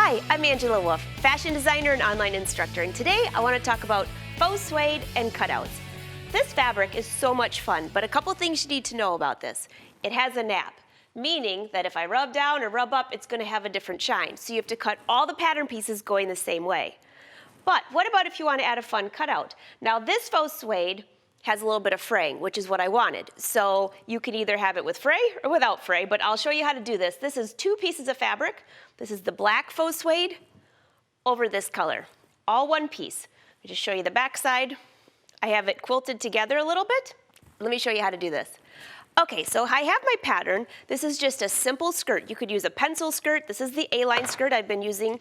Hi, I'm Angela Wolf, fashion designer and online instructor, and today I want to talk about faux suede and cutouts. This fabric is so much fun, but a couple things you need to know about this. It has a nap, meaning that if I rub down or rub up, it's going to have a different shine. So you have to cut all the pattern pieces going the same way. But what about if you want to add a fun cutout? Now this faux suede has a little bit of fraying, which is what I wanted. So you can either have it with fray or without fray, but I'll show you how to do this. This is 2 pieces of fabric. This is the black faux suede over this color, all one piece. Let me just show you the back side. I have it quilted together a little bit. Let me show you how to do this. Okay, so I have my pattern. This is just a simple skirt. You could use a pencil skirt. This is the A-line skirt I've been using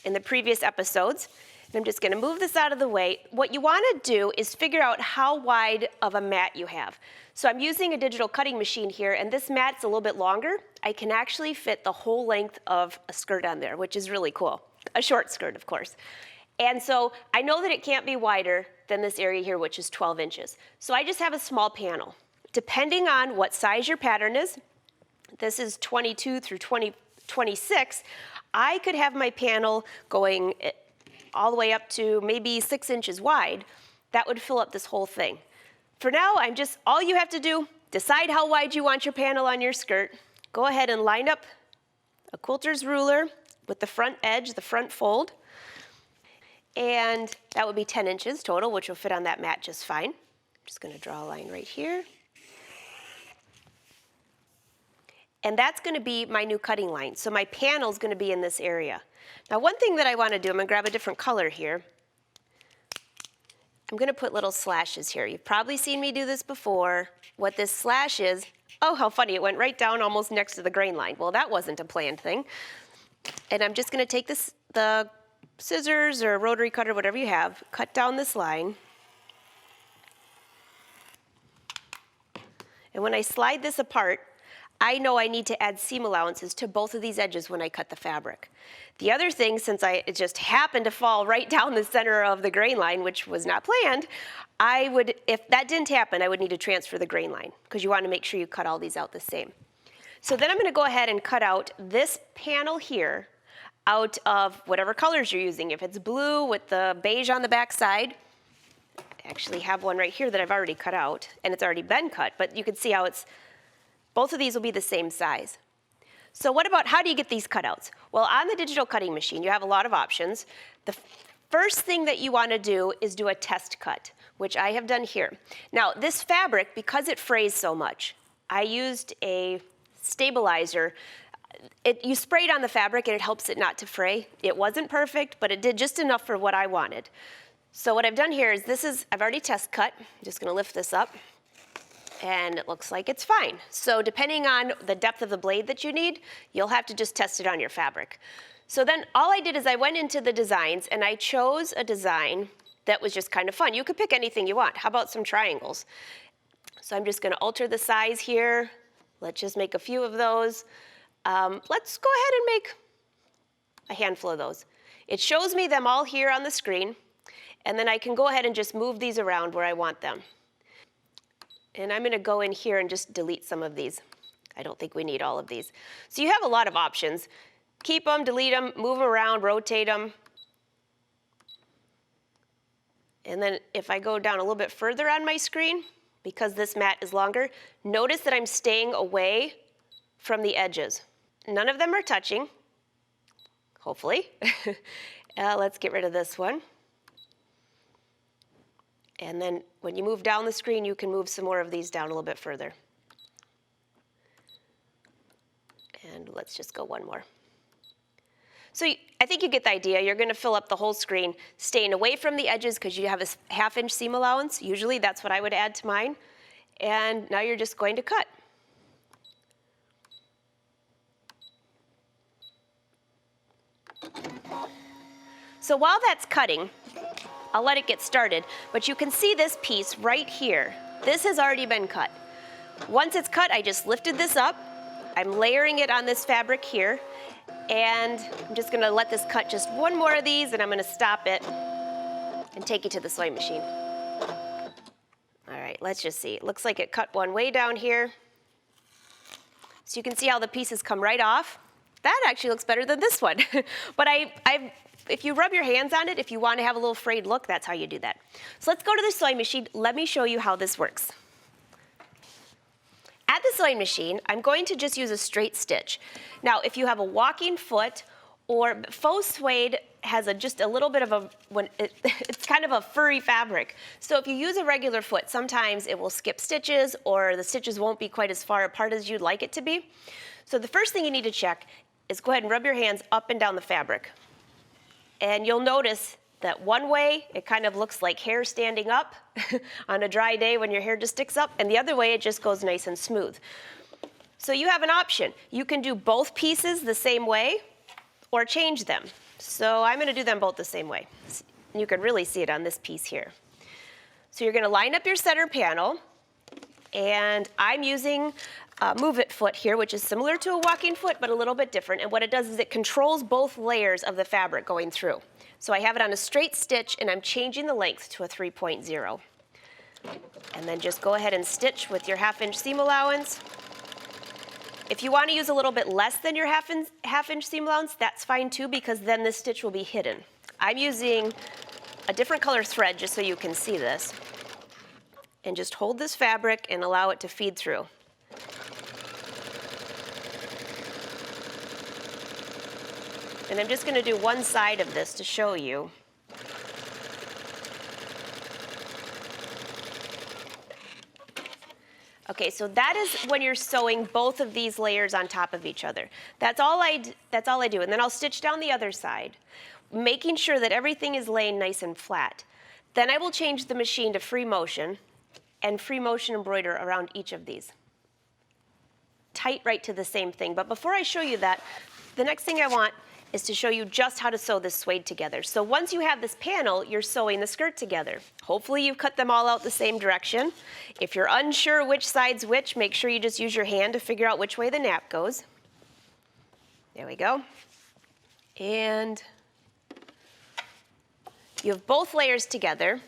in the previous episodes. I'm just going to move this out of the way. What you want to do is figure out how wide of a mat you have. So I'm using a digital cutting machine here, and this mat's a little bit longer. I can actually fit the whole length of a skirt on there, which is really cool. A short skirt, of course. And so I know that it can't be wider than this area here, which is 12 inches. So I just have a small panel. Depending on what size your pattern is, this is 22 through 26, I could have my panel going all the way up to maybe 6 inches wide. That would fill up this whole thing. For now, all you have to do, decide how wide you want your panel on your skirt. Go ahead and line up a quilter's ruler with the front edge, the front fold. And that would be 10 inches total, which will fit on that mat just fine. I'm just going to draw a line right here. And that's going to be my new cutting line. So my panel is going to be in this area. Now one thing that I want to do, I'm going to grab a different color here. I'm going to put little slashes here. You've probably seen me do this before. What this slash is, oh how funny, it went right down almost next to the grain line. Well, that wasn't a planned thing. And I'm just going to take the scissors or rotary cutter, whatever you have, cut down this line. And when I slide this apart, I know I need to add seam allowances to both of these edges when I cut the fabric. The other thing, since it just happened to fall right down the center of the grain line, which was not planned, if that didn't happen, I would need to transfer the grain line because you want to make sure you cut all these out the same. So then I'm going to go ahead and cut out this panel here out of whatever colors you're using. If it's blue with the beige on the back side, I actually have one right here that I've already cut out, and it's already been cut, but you can see how both of these will be the same size. So how do you get these cutouts? Well, on the digital cutting machine, you have a lot of options. The first thing that you want to do is do a test cut, which I have done here. Now, this fabric, because it frays so much, I used a stabilizer. You spray it on the fabric and it helps it not to fray. It wasn't perfect, but it did just enough for what I wanted. So what I've done here is I've already test cut. I'm just going to lift this up. And it looks like it's fine. So depending on the depth of the blade that you need, you'll have to just test it on your fabric. So then all I did is I went into the designs and I chose a design that was just kind of fun. You could pick anything you want. How about some triangles? So I'm just going to alter the size here. Let's just make a few of those. Let's go ahead and make a handful of those. It shows me them all here on the screen, and then I can go ahead and just move these around where I want them. And I'm going to go in here and just delete some of these. I don't think we need all of these. So you have a lot of options. Keep them, delete them, move them around, rotate them. And then if I go down a little bit further on my screen, because this mat is longer, notice that I'm staying away from the edges. None of them are touching, hopefully. Let's get rid of this one. And then when you move down the screen, you can move some more of these down a little bit further. And let's just go one more. So I think you get the idea. You're going to fill up the whole screen, staying away from the edges because you have a 1/2 inch seam allowance. Usually that's what I would add to mine. And now you're just going to cut. So while that's cutting, I'll let it get started, but you can see this piece right here. This has already been cut. Once it's cut, I just lifted this up. I'm layering it on this fabric here, and I'm just gonna let this cut just one more of these, and I'm gonna stop it and take it to the sewing machine. All right, let's just see. It looks like it cut one way down here. So you can see how the pieces come right off. that actually looks better than this one. But if you rub your hands on it, if you want to have a little frayed look, that's how you do that. So let's go to the sewing machine. Let me show you how this works. At the sewing machine, I'm going to just use a straight stitch. Now, if you have a walking foot or faux suede has just a little bit of it's kind of a furry fabric. So if you use a regular foot, sometimes it will skip stitches or the stitches won't be quite as far apart as you'd like it to be. So the first thing you need to check is go ahead and rub your hands up and down the fabric. And you'll notice that one way, it kind of looks like hair standing up on a dry day when your hair just sticks up, and the other way, it just goes nice and smooth. So you have an option. You can do both pieces the same way or change them. So I'm gonna do them both the same way. You can really see it on this piece here. So you're gonna line up your center panel, and I'm using a move-it foot here, which is similar to a walking foot, but a little bit different. And what it does is it controls both layers of the fabric going through. So I have it on a straight stitch, and I'm changing the length to a 3.0. And then just go ahead and stitch with your half-inch seam allowance. If you want to use a little bit less than your half-inch seam allowance, that's fine too, because then this stitch will be hidden. I'm using a different color thread just so you can see this. And just hold this fabric and allow it to feed through. And I'm just going to do one side of this to show you. Okay, so that is when you're sewing both of these layers on top of each other. That's all I do. And then I'll stitch down the other side, making sure that everything is laying nice and flat. Then I will change the machine to free motion and free motion embroider around each of these. Tight right to the same thing. But before I show you that, the next thing I want is to show you just how to sew this suede together. So once you have this panel, you're sewing the skirt together. Hopefully you've cut them all out the same direction. If you're unsure which side's which, make sure you just use your hand to figure out which way the nap goes. There we go. And you have both layers together.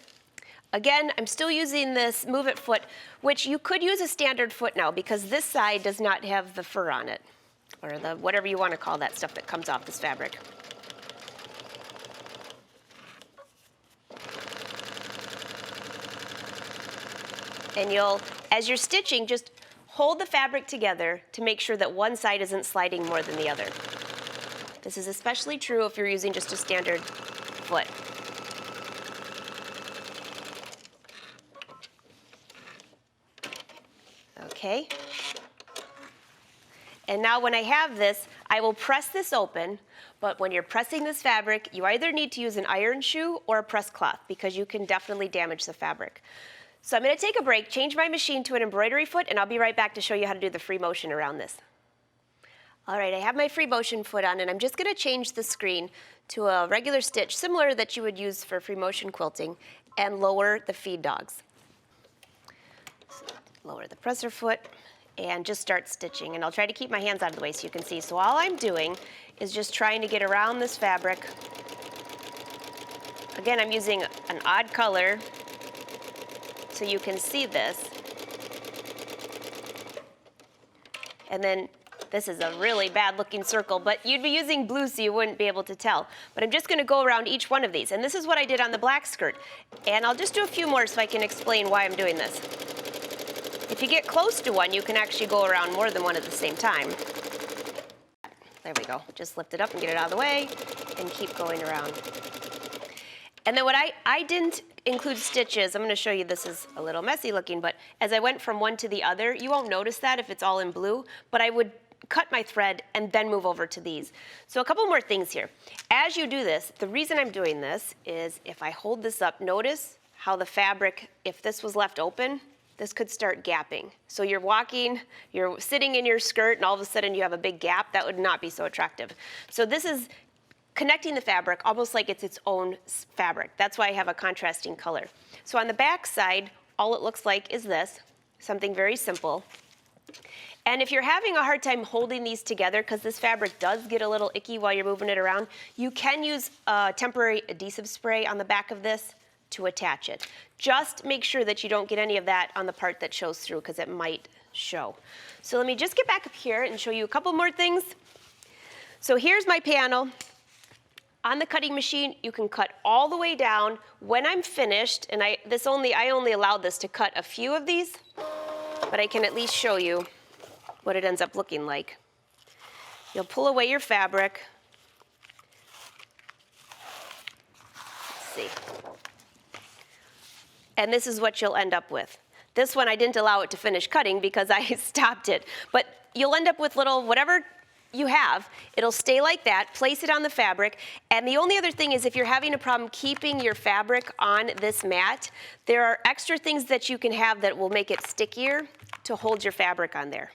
Again, I'm still using this move-it foot, which you could use a standard foot now because this side does not have the fur on it, or the whatever you want to call that stuff that comes off this fabric. And as you're stitching, just hold the fabric together to make sure that one side isn't sliding more than the other. This is especially true if you're using just a standard foot. Okay. And now when I have this, I will press this open, but when you're pressing this fabric, you either need to use an iron shoe or a press cloth because you can definitely damage the fabric. So I'm going to take a break, change my machine to an embroidery foot, and I'll be right back to show you how to do the free motion around this. All right, I have my free motion foot on, and I'm just going to change the screen to a regular stitch, similar that you would use for free motion quilting, and lower the feed dogs. So lower the presser foot, and just start stitching. And I'll try to keep my hands out of the way so you can see. So all I'm doing is just trying to get around this fabric. Again, I'm using an odd color so you can see this. And then this is a really bad looking circle, but you'd be using blue so you wouldn't be able to tell. But I'm just going to go around each one of these. And this is what I did on the black skirt. And I'll just do a few more so I can explain why I'm doing this. If you get close to one, you can actually go around more than one at the same time. There we go. Just lift it up and get it out of the way and keep going around. And then what I didn't include stitches. I'm going to show you, this is a little messy looking, but as I went from one to the other, you won't notice that if it's all in blue, but I would cut my thread and then move over to these. So a couple more things here. As you do this, the reason I'm doing this is if I hold this up, notice how the fabric, if this was left open, this could start gapping. So you're walking, you're sitting in your skirt, and all of a sudden you have a big gap. That would not be so attractive. So this is connecting the fabric almost like it's its own fabric. That's why I have a contrasting color. So on the back side, all it looks like is this, something very simple. And if you're having a hard time holding these together, because this fabric does get a little icky while you're moving it around, you can use a temporary adhesive spray on the back of this to attach it. Just make sure that you don't get any of that on the part that shows through, because it might show. So let me just get back up here and show you a couple more things. So here's my panel. On the cutting machine, you can cut all the way down. When I'm finished, and I only allowed this to cut a few of these, but I can at least show you what it ends up looking like. You'll pull away your fabric. Let's see. And this is what you'll end up with. This one I didn't allow it to finish cutting because I stopped it. But you'll end up with little, whatever you have, it'll stay like that, place it on the fabric. And the only other thing is if you're having a problem keeping your fabric on this mat, there are extra things that you can have that will make it stickier to hold your fabric on there.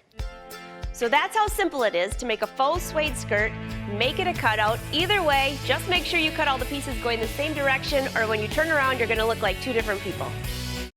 So that's how simple it is to make a faux suede skirt, make it a cutout. Either way, just make sure you cut all the pieces going the same direction, or when you turn around, you're gonna look like two different people.